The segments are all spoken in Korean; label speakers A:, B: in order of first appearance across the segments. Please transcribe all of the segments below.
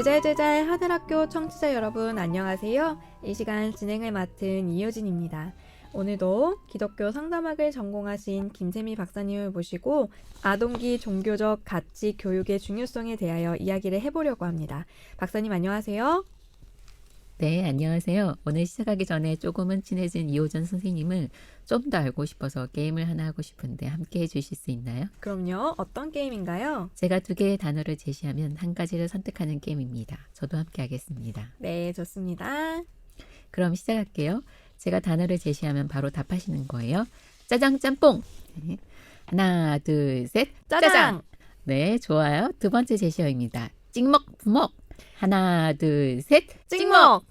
A: 제잘제잘 하늘학교 청취자 여러분 안녕하세요. 이 시간 진행을 맡은 이효진입니다. 오늘도 기독교 상담학을 전공하신 김세미 박사님을 모시고 아동기 종교적 가치 교육의 중요성에 대하여 이야기를 해보려고 합니다. 박사님 안녕하세요.
B: 네, 안녕하세요. 오늘 시작하기 전에 조금은 친해진 이호전 선생님을 좀 더 알고 싶어서 게임을 하나 하고 싶은데 함께 해주실 수 있나요?
A: 그럼요. 어떤 게임인가요?
B: 제가 두 개의 단어를 제시하면 한 가지를 선택하는 게임입니다. 저도 함께 하겠습니다.
A: 네, 좋습니다.
B: 그럼 시작할게요. 제가 단어를 제시하면 바로 답하시는 거예요. 짜장 짬뽕! 네. 하나, 둘, 셋!
A: 짜장!
B: 네, 좋아요. 두 번째 제시어입니다. 찍먹, 부먹! 하나, 둘, 셋!
A: 찍먹!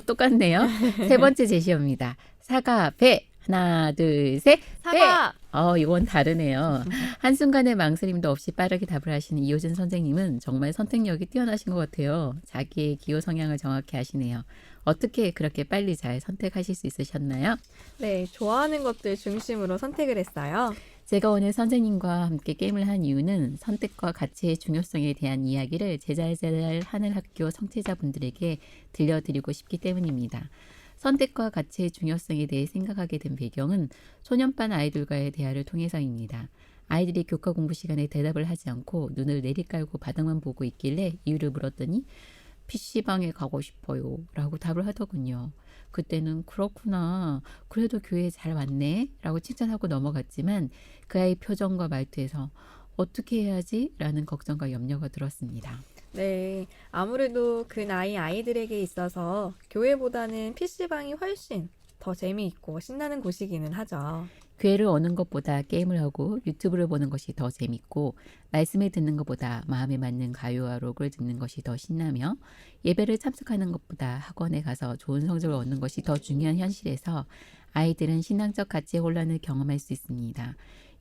B: 똑같네요. 세 번째 제시어입니다. 사과, 배! 하나, 둘, 셋!
A: 사과!
B: 이건 다르네요. 한순간의 망설임도 없이 빠르게 답을 하시는 이호진 선생님은 정말 선택력이 뛰어나신 것 같아요. 자기의 기호 성향을 정확히 아시네요. 어떻게 그렇게 빨리 잘 선택하실 수 있으셨나요?
A: 네, 좋아하는 것들 중심으로 선택을 했어요.
B: 제가 오늘 선생님과 함께 게임을 한 이유는 선택과 가치의 중요성에 대한 이야기를 제잘제잘 하는 학교 성취자분들에게 들려드리고 싶기 때문입니다. 선택과 가치의 중요성에 대해 생각하게 된 배경은 소년반 아이들과의 대화를 통해서입니다. 아이들이 교과 공부 시간에 대답을 하지 않고 눈을 내리깔고 바닥만 보고 있길래 이유를 물었더니 PC방에 가고 싶어요 라고 답을 하더군요. 그때는 그렇구나, 그래도 교회에 잘 왔네 라고 칭찬하고 넘어갔지만 그 아이 표정과 말투에서 어떻게 해야지? 라는 걱정과 염려가 들었습니다.
A: 네, 아무래도 그 나이 아이들에게 있어서 교회보다는 PC방이 훨씬 더 재미있고 신나는 곳이기는 하죠.
B: 교회를 오는 것보다 게임을 하고 유튜브를 보는 것이 더 재밌고 말씀을 듣는 것보다 마음에 맞는 가요와 록을 듣는 것이 더 신나며 예배를 참석하는 것보다 학원에 가서 좋은 성적을 얻는 것이 더 중요한 현실에서 아이들은 신앙적 가치의 혼란을 경험할 수 있습니다.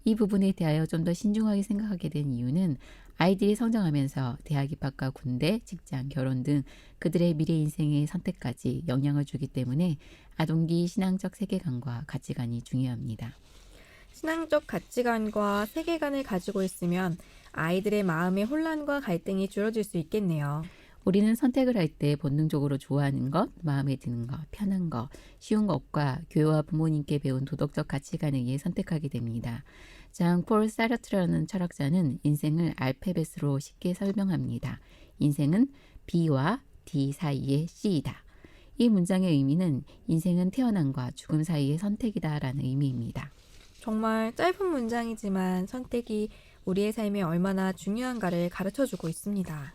B: 이 부분에 대하여 좀 더 신중하게 생각하게 된 이유는 아이들이 성장하면서 대학 입학과 군대, 직장, 결혼 등 그들의 미래 인생의 선택까지 영향을 주기 때문에 아동기 신앙적 세계관과 가치관이 중요합니다.
A: 신앙적 가치관과 세계관을 가지고 있으면 아이들의 마음의 혼란과 갈등이 줄어들 수 있겠네요.
B: 우리는 선택을 할 때 본능적으로 좋아하는 것, 마음에 드는 것, 편한 것, 쉬운 것과 교회와 부모님께 배운 도덕적 가치관에 의해 선택하게 됩니다. 장폴 사르트라는 철학자는 인생을 알파벳으로 쉽게 설명합니다. 인생은 B와 D 사이의 C이다. 이 문장의 의미는 인생은 태어남과 죽음 사이의 선택이다 라는 의미입니다.
A: 정말 짧은 문장이지만 선택이 우리의 삶에 얼마나 중요한가를 가르쳐주고 있습니다.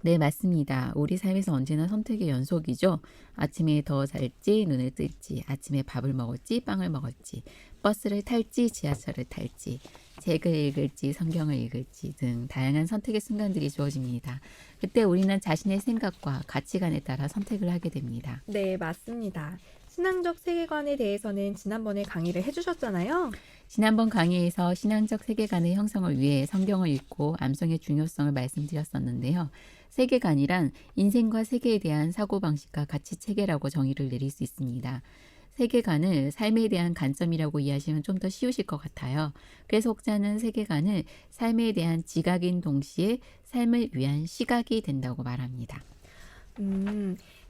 B: 네, 맞습니다. 우리 삶에서 언제나 선택의 연속이죠. 아침에 더 잘지, 눈을 뜰지, 아침에 밥을 먹을지, 빵을 먹을지, 버스를 탈지, 지하철을 탈지, 책을 읽을지, 성경을 읽을지 등 다양한 선택의 순간들이 주어집니다. 그때 우리는 자신의 생각과 가치관에 따라 선택을 하게 됩니다.
A: 네, 맞습니다. 신앙적 세계관에 대해서는 지난번에 강의를 해주셨잖아요.
B: 지난번 강의에서 신앙적 세계관의 형성을 위해 성경을 읽고 암송의 중요성을 말씀드렸었는데요. 세계관이란 인생과 세계에 대한 사고방식과 가치 체계라고 정의를 내릴 수 있습니다. 세계관을 삶에 대한 관점이라고 이해하시면 좀 더 쉬우실 것 같아요. 그래서 혹자는 세계관을 삶에 대한 지각인 동시에 삶을 위한 시각이 된다고 말합니다.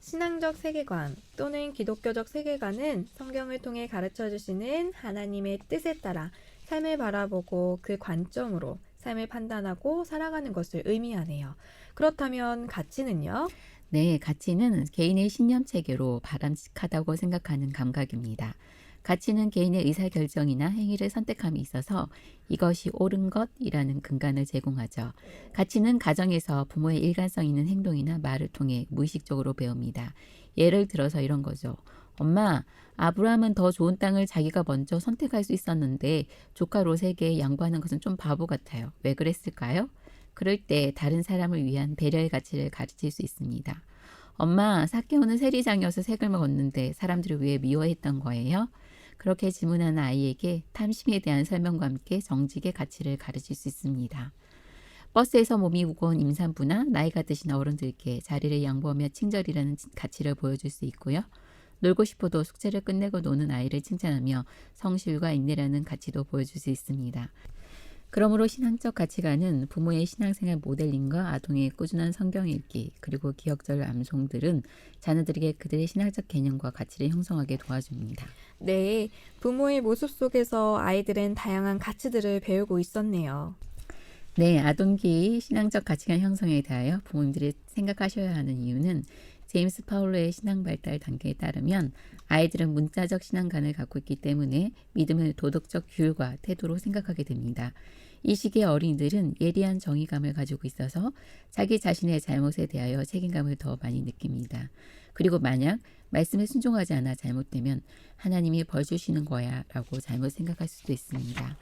A: 신앙적 세계관 또는 기독교적 세계관은 성경을 통해 가르쳐 주시는 하나님의 뜻에 따라 삶을 바라보고 그 관점으로 삶을 판단하고 살아가는 것을 의미하네요. 그렇다면 가치는요?
B: 네, 가치는 개인의 신념 체계로 바람직하다고 생각하는 감각입니다. 가치는 개인의 의사결정이나 행위를 선택함에 있어서 이것이 옳은 것이라는 근간을 제공하죠. 가치는 가정에서 부모의 일관성 있는 행동이나 말을 통해 무의식적으로 배웁니다. 예를 들어서 이런 거죠. 엄마, 아브라함은 더 좋은 땅을 자기가 먼저 선택할 수 있었는데 조카 롯에게 양보하는 것은 좀 바보 같아요. 왜 그랬을까요? 그럴 때 다른 사람을 위한 배려의 가치를 가르칠 수 있습니다. 엄마, 사케오는 세리장이어서 색을 먹었는데 사람들을 왜 미워했던 거예요? 그렇게 질문하는 아이에게 탐심에 대한 설명과 함께 정직의 가치를 가르칠 수 있습니다. 버스에서 몸이 무거운 임산부나 나이가 드신 어른들께 자리를 양보하며 친절이라는 가치를 보여줄 수 있고요. 놀고 싶어도 숙제를 끝내고 노는 아이를 칭찬하며 성실과 인내라는 가치도 보여줄 수 있습니다. 그러므로 신앙적 가치관은 부모의 신앙생활 모델링과 아동의 꾸준한 성경 읽기 그리고 기억절 암송들은 자녀들에게 그들의 신앙적 개념과 가치를 형성하게 도와줍니다.
A: 네, 부모의 모습 속에서 아이들은 다양한 가치들을 배우고 있었네요.
B: 네, 아동기 신앙적 가치관 형성에 대하여 부모님들이 생각하셔야 하는 이유는 제임스 파울로의 신앙 발달 단계에 따르면 아이들은 문자적 신앙관을 갖고 있기 때문에 믿음을 도덕적 규율과 태도로 생각하게 됩니다. 이 시기의 어린이들은 예리한 정의감을 가지고 있어서 자기 자신의 잘못에 대하여 책임감을 더 많이 느낍니다. 그리고 만약 말씀에 순종하지 않아 잘못되면 하나님이 벌 주시는 거야 라고 잘못 생각할 수도 있습니다.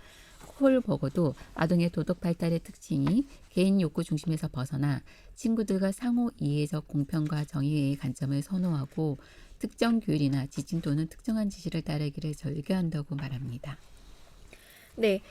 B: 콜버거도 아동의 도덕 발달의 특징이 개인 욕구 중심에서 벗어나 친구들과 상호 이해적 공평과 정의의 관점을 선호하고 특정 규율이나 지침 또는 특정한 지시를 따르기를 절개한다고 말합니다.
A: 네,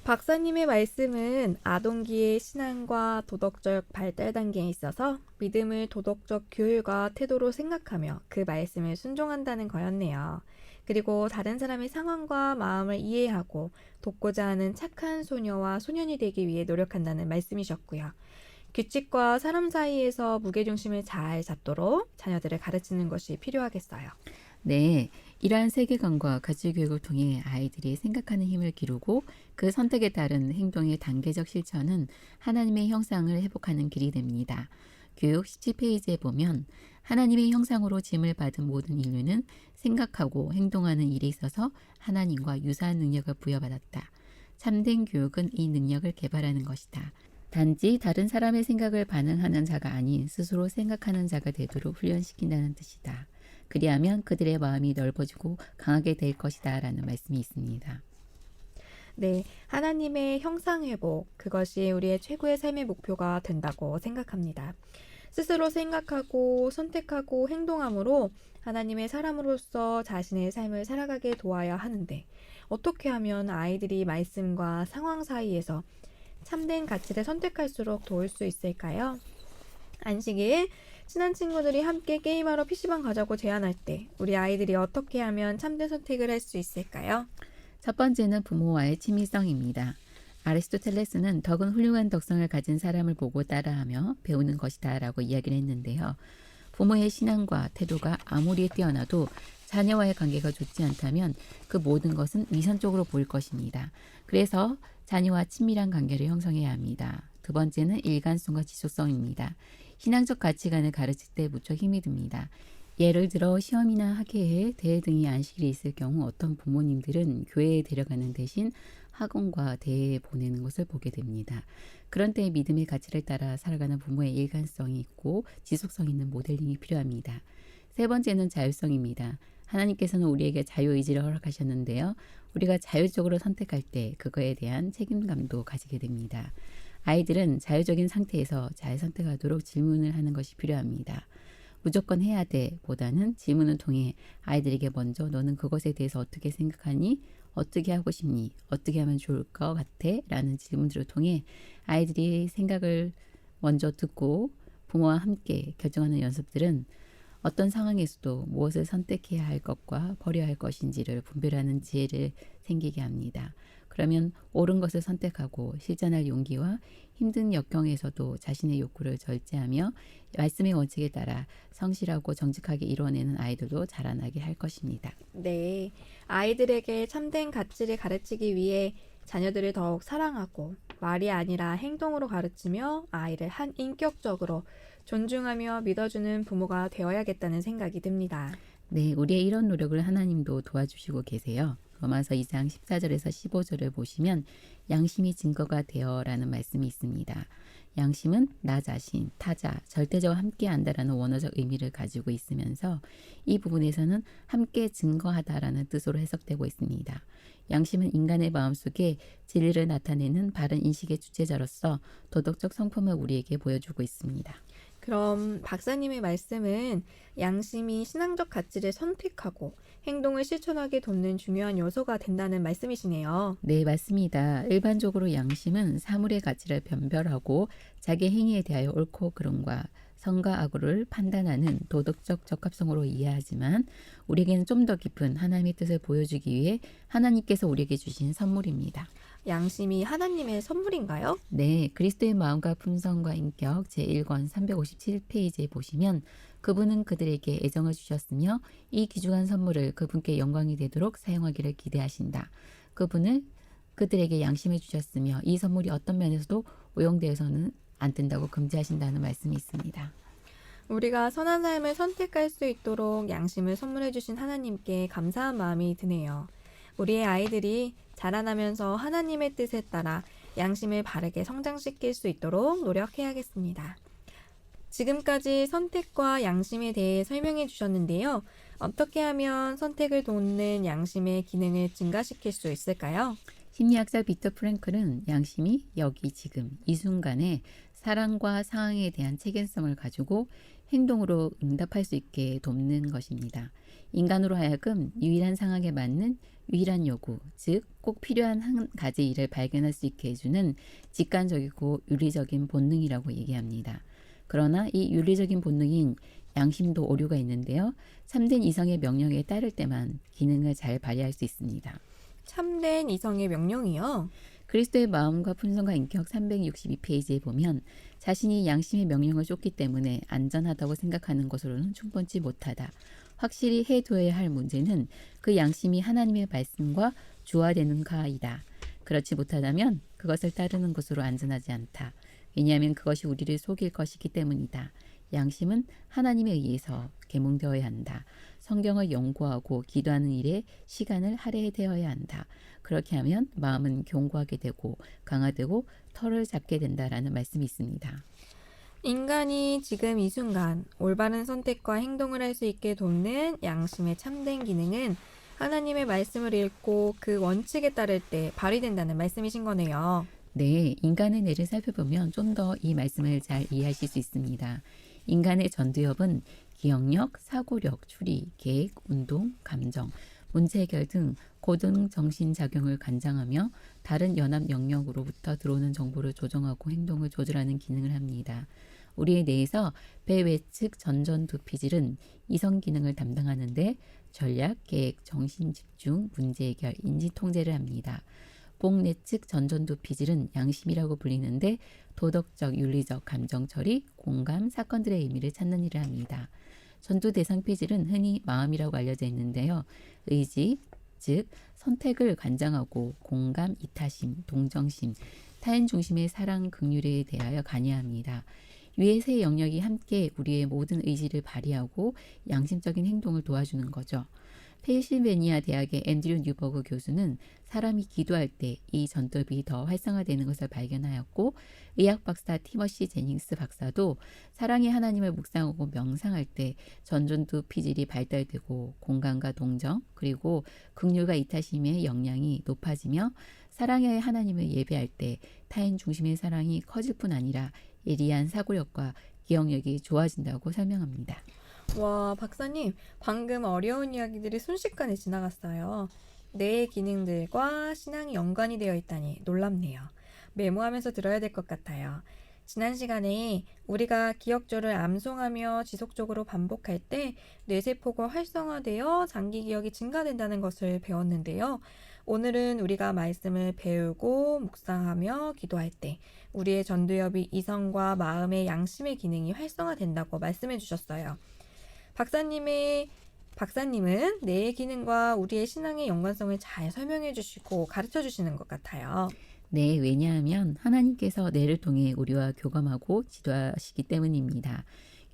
A: 박사님의 말씀은 아동기의 신앙과 도덕적 발달 단계에 있어서 믿음을 도덕적 규율과 태도로 생각하며 그 말씀을 순종한다는 거였네요. 그리고 다른 사람의 상황과 마음을 이해하고 돕고자 하는 착한 소녀와 소년이 되기 위해 노력한다는 말씀이셨고요. 규칙과 사람 사이에서 무게중심을 잘 잡도록 자녀들을 가르치는 것이 필요하겠어요.
B: 네, 이러한 세계관과 가치교육을 통해 아이들이 생각하는 힘을 기르고 그 선택에 따른 행동의 단계적 실천은 하나님의 형상을 회복하는 길이 됩니다. 교육 17페이지에 보면 하나님의 형상으로 짐을 받은 모든 인류는 생각하고 행동하는 일에 있어서 하나님과 유사한 능력을 부여받았다. 참된 교육은 이 능력을 개발하는 것이다. 단지 다른 사람의 생각을 반응하는 자가 아닌 스스로 생각하는 자가 되도록 훈련시킨다는 뜻이다. 그리하면 그들의 마음이 넓어지고 강하게 될 것이다 라는 말씀이 있습니다.
A: 네, 하나님의 형상회복, 그것이 우리의 최고의 삶의 목표가 된다고 생각합니다. 스스로 생각하고 선택하고 행동함으로 하나님의 사람으로서 자신의 삶을 살아가게 도와야 하는데 어떻게 하면 아이들이 말씀과 상황 사이에서 참된 가치를 선택할수록 도울 수 있을까요? 안식일, 친한 친구들이 함께 게임하러 PC방 가자고 제안할 때 우리 아이들이 어떻게 하면 참된 선택을 할 수 있을까요?
B: 첫 번째는 부모와의 친밀성입니다. 아리스토텔레스는 덕은 훌륭한 덕성을 가진 사람을 보고 따라하며 배우는 것이다 라고 이야기를 했는데요. 부모의 신앙과 태도가 아무리 뛰어나도 자녀와의 관계가 좋지 않다면 그 모든 것은 위선적으로 보일 것입니다. 그래서 자녀와 친밀한 관계를 형성해야 합니다. 두 번째는 일관성과 지속성입니다. 신앙적 가치관을 가르칠 때 무척 힘이 듭니다. 예를 들어 시험이나 학회에 대회 등의 안식일이 있을 경우 어떤 부모님들은 교회에 데려가는 대신 학원과 대회에 보내는 것을 보게 됩니다. 그런 때 믿음의 가치를 따라 살아가는 부모의 일관성이 있고 지속성 있는 모델링이 필요합니다. 세 번째는 자율성입니다. 하나님께서는 우리에게 자유의지를 허락하셨는데요. 우리가 자율적으로 선택할 때 그거에 대한 책임감도 가지게 됩니다. 아이들은 자유적인 상태에서 잘 선택하도록 질문을 하는 것이 필요합니다. 무조건 해야 돼 보다는 질문을 통해 아이들에게 먼저 너는 그것에 대해서 어떻게 생각하니? 어떻게 하고 싶니? 어떻게 하면 좋을 것 같아? 라는 질문들을 통해 아이들이 생각을 먼저 듣고 부모와 함께 결정하는 연습들은 어떤 상황에서도 무엇을 선택해야 할 것과 버려야 할 것인지를 분별하는 지혜를 생기게 합니다. 그러면 옳은 것을 선택하고 실천할 용기와 힘든 역경에서도 자신의 욕구를 절제하며 말씀의 원칙에 따라 성실하고 정직하게 이뤄내는 아이들도 자라나게 할 것입니다.
A: 네, 아이들에게 참된 가치를 가르치기 위해 자녀들을 더욱 사랑하고 말이 아니라 행동으로 가르치며 아이를 한 인격적으로 존중하며 믿어주는 부모가 되어야겠다는 생각이 듭니다.
B: 네, 우리의 이런 노력을 하나님도 도와주시고 계세요. 로마서 2장 14절에서 15절을 보시면 양심이 증거가 되어라는 말씀이 있습니다. 양심은 나 자신, 타자, 절대적으로 함께 한다라는 원어적 의미를 가지고 있으면서 이 부분에서는 함께 증거하다라는 뜻으로 해석되고 있습니다. 양심은 인간의 마음속에 진리를 나타내는 바른 인식의 주체자로서 도덕적 성품을 우리에게 보여주고 있습니다.
A: 그럼 박사님의 말씀은 양심이 신앙적 가치를 선택하고 행동을 실천하게 돕는 중요한 요소가 된다는 말씀이시네요.
B: 네, 맞습니다. 일반적으로 양심은 사물의 가치를 변별하고 자기 행위에 대하여 옳고 그름과 선과 악을 판단하는 도덕적 적합성으로 이해하지만 우리에게는 좀 더 깊은 하나님의 뜻을 보여주기 위해 하나님께서 우리에게 주신 선물입니다.
A: 양심이 하나님의 선물인가요?
B: 네, 그리스도의 마음과 품성과 인격 제1권 357페이지에 보시면 그분은 그들에게 애정을 주셨으며 이 귀중한 선물을 그분께 영광이 되도록 사용하기를 기대하신다. 그분은 그들에게 양심을 주셨으며 이 선물이 어떤 면에서도 오용되어서는 안 된다고 금지하신다는 말씀이 있습니다.
A: 우리가 선한 삶을 선택할 수 있도록 양심을 선물해 주신 하나님께 감사한 마음이 드네요. 우리의 아이들이 자라나면서 하나님의 뜻에 따라 양심을 바르게 성장시킬 수 있도록 노력해야겠습니다. 지금까지 선택과 양심에 대해 설명해 주셨는데요. 어떻게 하면 선택을 돕는 양심의 기능을 증가시킬 수 있을까요?
B: 심리학자 비터 프랭클은 양심이 여기 지금 이 순간에 사랑과 상황에 대한 책임성을 가지고 행동으로 응답할 수 있게 돕는 것입니다. 인간으로 하여금 유일한 상황에 맞는 유일한 요구, 즉 꼭 필요한 한 가지 일을 발견할 수 있게 해주는 직관적이고 윤리적인 본능이라고 얘기합니다. 그러나 이 윤리적인 본능인 양심도 오류가 있는데요. 참된 이성의 명령에 따를 때만 기능을 잘 발휘할 수 있습니다.
A: 참된 이성의 명령이요.
B: 그리스도의 마음과 품성과 인격 362페이지에 보면 자신이 양심의 명령을 쫓기 때문에 안전하다고 생각하는 것으로는 충분치 못하다. 확실히 해둬야 할 문제는 그 양심이 하나님의 말씀과 조화되는가이다. 그렇지 못하다면 그것을 따르는 것으로 안전하지 않다. 왜냐하면 그것이 우리를 속일 것이기 때문이다. 양심은 하나님에 의해서 계몽되어야 한다. 성경을 연구하고 기도하는 일에 시간을 할애되어야 한다. 그렇게 하면 마음은 견고하게 되고 강화되고 털을 잡게 된다라는 말씀이 있습니다.
A: 인간이 지금 이 순간 올바른 선택과 행동을 할 수 있게 돕는 양심의 참된 기능은 하나님의 말씀을 읽고 그 원칙에 따를 때 발휘된다는 말씀이신 거네요.
B: 네, 인간의 뇌를 살펴보면 좀 더 이 말씀을 잘 이해하실 수 있습니다. 인간의 전두엽은 기억력, 사고력, 추리, 계획, 운동, 감정, 문제 해결 등 고등 정신작용을 관장하며 다른 연합 영역으로부터 들어오는 정보를 조정하고 행동을 조절하는 기능을 합니다. 우리의 뇌에서 배외측 전전두피질은 이성 기능을 담당하는데 전략, 계획, 정신 집중, 문제 해결, 인지 통제를 합니다. 복내측 전전두피질은 양심이라고 불리는데 도덕적, 윤리적, 감정 처리, 공감, 사건들의 의미를 찾는 일을 합니다. 전두대상피질은 흔히 마음이라고 알려져 있는데요. 의지, 즉 선택을 관장하고 공감, 이타심, 동정심, 타인 중심의 사랑, 긍휼에 대하여 관여합니다. 위의 세 영역이 함께 우리의 모든 의지를 발휘하고 양심적인 행동을 도와주는 거죠. 펜실베니아 대학의 앤드류 뉴버그 교수는 사람이 기도할 때 이 전두엽이 더 활성화되는 것을 발견하였고 의학 박사 티머시 제닝스 박사도 사랑의 하나님을 묵상하고 명상할 때 전전두 피질이 발달되고 공감과 동정 그리고 긍휼과 이타심의 역량이 높아지며 사랑의 하나님을 예배할 때 타인 중심의 사랑이 커질 뿐 아니라 예리한 사고력과 기억력이 좋아진다고 설명합니다.
A: 와, 박사님, 방금 어려운 이야기들이 순식간에 지나갔어요. 뇌의 기능들과 신앙이 연관이 되어 있다니 놀랍네요. 메모하면서 들어야 될 것 같아요. 지난 시간에 우리가 기억조를 암송하며 지속적으로 반복할 때 뇌세포가 활성화되어 장기 기억이 증가된다는 것을 배웠는데요. 오늘은 우리가 말씀을 배우고 묵상하며 기도할 때 우리의 전두엽이 이성과 마음의 양심의 기능이 활성화된다고 말씀해 주셨어요. 박사님은 뇌의 기능과 우리의 신앙의 연관성을 잘 설명해 주시고 가르쳐 주시는 것 같아요.
B: 네, 왜냐하면 하나님께서 뇌를 통해 우리와 교감하고 지도하시기 때문입니다.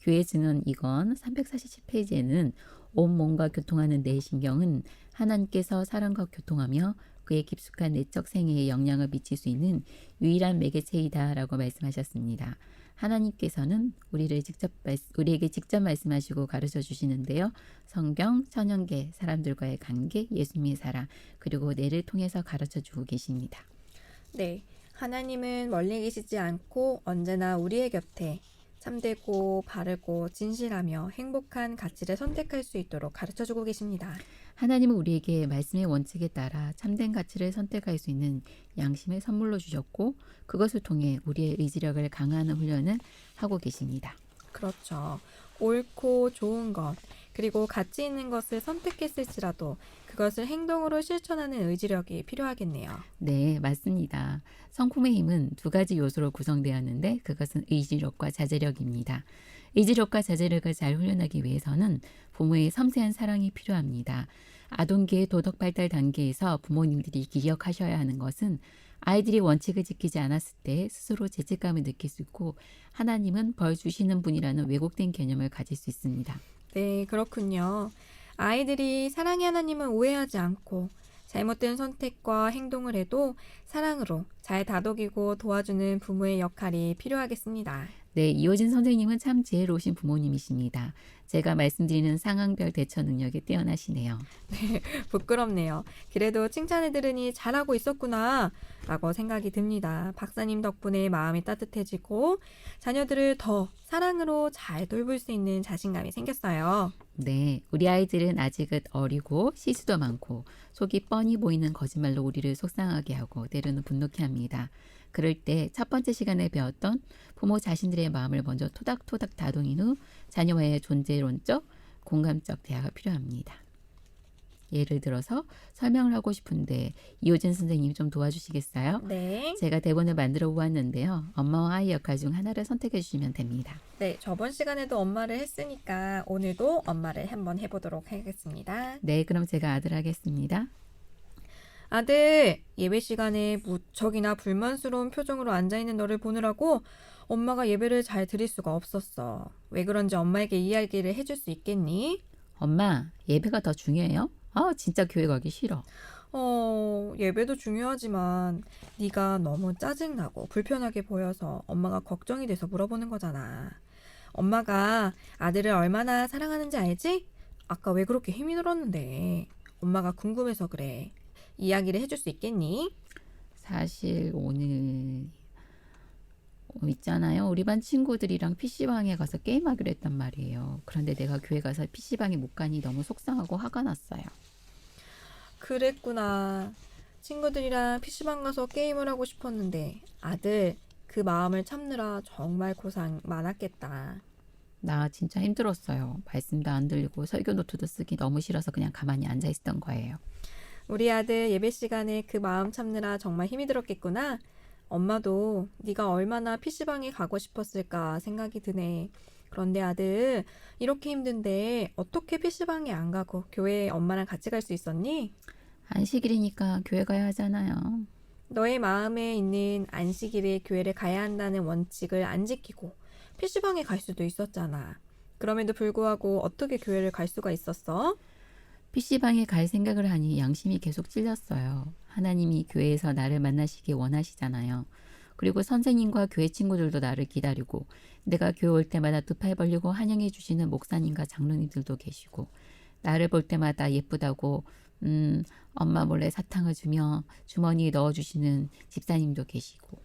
B: 교회 증언 2권 347페이지에는 온몸과 교통하는 뇌 신경은 하나님께서 사람과 교통하며 그의 깊숙한 내적 생애에 영향을 미칠 수 있는 유일한 매개체이다 라고 말씀하셨습니다. 하나님께서는 우리에게 직접 말씀하시고 가르쳐 주시는데요. 성경, 천연계, 사람들과의 관계, 예수님의 사랑, 그리고 뇌를 통해서 가르쳐 주고 계십니다.
A: 네, 하나님은 멀리 계시지 않고 언제나 우리의 곁에 참되고 바르고 진실하며 행복한 가치를 선택할 수 있도록 가르쳐주고 계십니다.
B: 하나님은 우리에게 말씀의 원칙에 따라 참된 가치를 선택할 수 있는 양심을 선물로 주셨고 그것을 통해 우리의 의지력을 강화하는 훈련을 하고 계십니다.
A: 그렇죠. 옳고 좋은 것, 그리고 가치 있는 것을 선택했을지라도 그것을 행동으로 실천하는 의지력이 필요하겠네요.
B: 네, 맞습니다. 성품의 힘은 두 가지 요소로 구성되었는데 그것은 의지력과 자제력입니다. 의지력과 자제력을 잘 훈련하기 위해서는 부모의 섬세한 사랑이 필요합니다. 아동기의 도덕 발달 단계에서 부모님들이 기억하셔야 하는 것은 아이들이 원칙을 지키지 않았을 때 스스로 죄책감을 느낄 수 있고 하나님은 벌 주시는 분이라는 왜곡된 개념을 가질 수 있습니다.
A: 네, 그렇군요. 아이들이 사랑의 하나님을 오해하지 않고 잘못된 선택과 행동을 해도 사랑으로 잘 다독이고 도와주는 부모의 역할이 필요하겠습니다.
B: 네, 이호진 선생님은 참 지혜로우신 부모님이십니다. 제가 말씀드리는 상황별 대처 능력이 뛰어나시네요.
A: 부끄럽네요. 그래도 칭찬을 들으니 잘하고 있었구나 라고 생각이 듭니다. 박사님 덕분에 마음이 따뜻해지고 자녀들을 더 사랑으로 잘 돌볼 수 있는 자신감이 생겼어요.
B: 네, 우리 아이들은 아직은 어리고 실수도 많고 속이 뻔히 보이는 거짓말로 우리를 속상하게 하고 때로는 분노케 합니다. 그럴 때 첫 번째 시간에 배웠던 부모 자신들의 마음을 먼저 토닥토닥 다독인 후 자녀와의 존재론적, 공감적 대화가 필요합니다. 예를 들어서 설명을 하고 싶은데 이호진 선생님이 좀 도와주시겠어요?
A: 네.
B: 제가 대본을 만들어 보았는데요. 엄마와 아이 역할 중 하나를 선택해 주시면 됩니다.
A: 네, 저번 시간에도 엄마를 했으니까 오늘도 엄마를 한번 해보도록 하겠습니다.
B: 네, 그럼 제가 아들 하겠습니다.
A: 아들, 예배 시간에 무척이나 불만스러운 표정으로 앉아있는 너를 보느라고 엄마가 예배를 잘 드릴 수가 없었어. 왜 그런지 엄마에게 이야기를 해줄 수 있겠니?
B: 엄마, 예배가 더 중요해요? 진짜 교회 가기 싫어.
A: 예배도 중요하지만 네가 너무 짜증나고 불편하게 보여서 엄마가 걱정이 돼서 물어보는 거잖아. 엄마가 아들을 얼마나 사랑하는지 알지? 아까 왜 그렇게 힘이 들었는데. 엄마가 궁금해서 그래. 이야기를 해줄 수 있겠니?
B: 사실 오늘 있잖아요. 우리 반 친구들이랑 PC방에 가서 게임하기로 했단 말이에요. 그런데 내가 교회 가서 PC방에 못 가니 너무 속상하고 화가 났어요.
A: 그랬구나. 친구들이랑 PC방 가서 게임을 하고 싶었는데 아들 그 마음을 참느라 정말 고생 많았겠다.
B: 나 진짜 힘들었어요. 말씀도 안 들리고 설교 노트도 쓰기 너무 싫어서 그냥 가만히 앉아 있었던 거예요.
A: 우리 아들 예배 시간에 그 마음 참느라 정말 힘이 들었겠구나. 엄마도 네가 얼마나 PC방에 가고 싶었을까 생각이 드네. 그런데 아들, 이렇게 힘든데 어떻게 PC방에 안 가고 교회에 엄마랑 같이 갈 수 있었니?
B: 안식일이니까 교회 가야 하잖아요.
A: 너의 마음에 있는 안식일에 교회를 가야 한다는 원칙을 안 지키고 PC방에 갈 수도 있었잖아. 그럼에도 불구하고 어떻게 교회를 갈 수가 있었어?
B: PC방에 갈 생각을 하니 양심이 계속 찔렸어요. 하나님이 교회에서 나를 만나시길 원하시잖아요. 그리고 선생님과 교회 친구들도 나를 기다리고 내가 교회 올 때마다 두 팔 벌리고 환영해 주시는 목사님과 장로님들도 계시고 나를 볼 때마다 예쁘다고 엄마 몰래 사탕을 주며 주머니에 넣어주시는 집사님도 계시고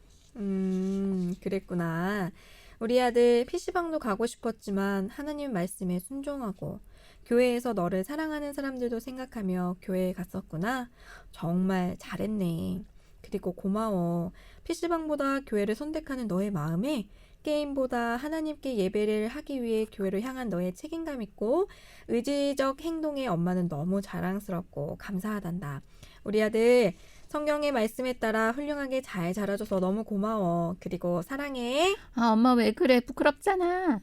A: 그랬구나. 우리 아들 PC방도 가고 싶었지만 하나님 말씀에 순종하고 교회에서 너를 사랑하는 사람들도 생각하며 교회에 갔었구나. 정말 잘했네. 그리고 고마워. PC방보다 교회를 선택하는 너의 마음에 게임보다 하나님께 예배를 하기 위해 교회를 향한 너의 책임감 있고 의지적 행동에 엄마는 너무 자랑스럽고 감사하단다. 우리 아들 성경의 말씀에 따라 훌륭하게 잘 자라줘서 너무 고마워. 그리고 사랑해.
B: 엄마 왜 그래 부끄럽잖아.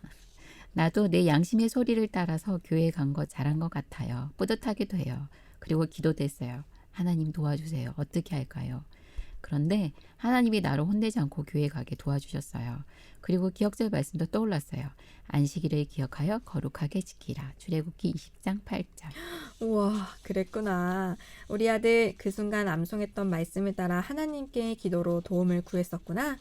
B: 나도 내 양심의 소리를 따라서 교회에 간 거 잘한 것 같아요. 뿌듯하기도 해요. 그리고 기도도 했어요. 하나님 도와주세요. 어떻게 할까요? 그런데 하나님이 나를 혼내지 않고 교회 가게 도와주셨어요. 그리고 기억절 말씀도 떠올랐어요. 안식일을 기억하여 거룩하게 지키라. 출애굽기 20장 8절.
A: 우와, 그랬구나. 우리 아들 그 순간 암송했던 말씀을 따라 하나님께 기도로 도움을 구했었구나.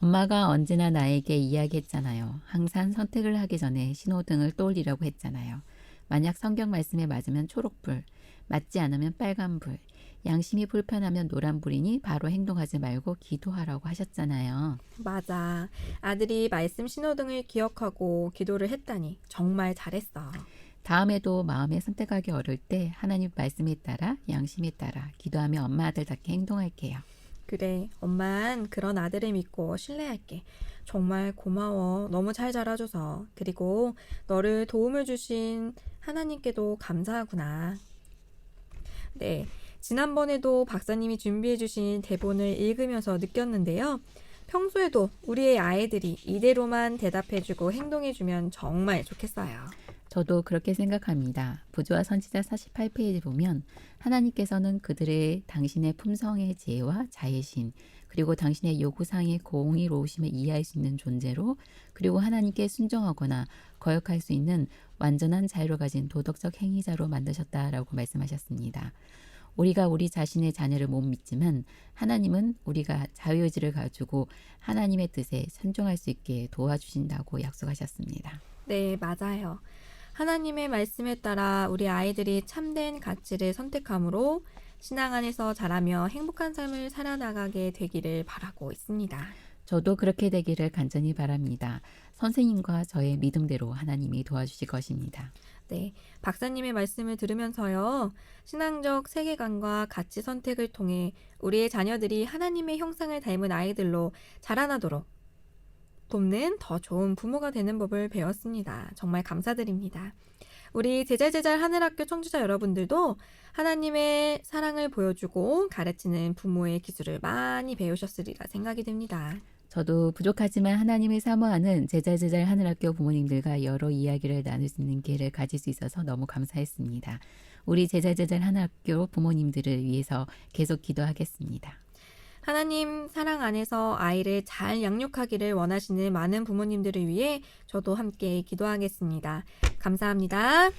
B: 엄마가 언제나 나에게 이야기했잖아요. 항상 선택을 하기 전에 신호등을 떠올리라고 했잖아요. 만약 성경 말씀에 맞으면 초록불, 맞지 않으면 빨간불, 양심이 불편하면 노란불이니 바로 행동하지 말고 기도하라고 하셨잖아요.
A: 맞아. 아들이 말씀 신호등을 기억하고 기도를 했다니 정말 잘했어.
B: 다음에도 마음에 선택하기 어려울 때 하나님 말씀에 따라 양심에 따라 기도하며 엄마 아들답게 행동할게요.
A: 그래, 엄만 그런 아들을 믿고 신뢰할게. 정말 고마워. 너무 잘 자라줘서. 그리고 너를 도움을 주신 하나님께도 감사하구나. 네, 지난번에도 박사님이 준비해주신 대본을 읽으면서 느꼈는데요. 평소에도 우리의 아이들이 이대로만 대답해주고 행동해주면 정말 좋겠어요.
B: 저도 그렇게 생각합니다. 부조와 선지자 48페이지 보면 하나님께서는 그들의 당신의 품성의 지혜와 자애신 그리고 당신의 요구사항의 공의로우심을 이해할 수 있는 존재로 그리고 하나님께 순종하거나 거역할 수 있는 완전한 자유를 가진 도덕적 행위자로 만드셨다라고 말씀하셨습니다. 우리가 우리 자신의 자녀를 못 믿지만 하나님은 우리가 자유의지를 가지고 하나님의 뜻에 순종할 수 있게 도와주신다고 약속하셨습니다.
A: 네, 맞아요. 하나님의 말씀에 따라 우리 아이들이 참된 가치를 선택함으로 신앙 안에서 자라며 행복한 삶을 살아나가게 되기를 바라고 있습니다.
B: 저도 그렇게 되기를 간절히 바랍니다. 선생님과 저의 믿음대로 하나님이 도와주실 것입니다.
A: 네, 박사님의 말씀을 들으면서요, 신앙적 세계관과 가치 선택을 통해 우리의 자녀들이 하나님의 형상을 닮은 아이들로 자라나도록 돕는 더 좋은 부모가 되는 법을 배웠습니다. 정말 감사드립니다. 우리 제잘제잘 하늘학교 청취자 여러분들도 하나님의 사랑을 보여주고 가르치는 부모의 기술을 많이 배우셨으리라 생각이 듭니다.
B: 저도 부족하지만 하나님을 사모하는 제잘제잘 하늘학교 부모님들과 여러 이야기를 나눌 수 있는 기회를 가질 수 있어서 너무 감사했습니다. 우리 제잘제잘 하늘학교 부모님들을 위해서 계속 기도하겠습니다.
A: 하나님 사랑 안에서 아이를 잘 양육하기를 원하시는 많은 부모님들을 위해 저도 함께 기도하겠습니다. 감사합니다.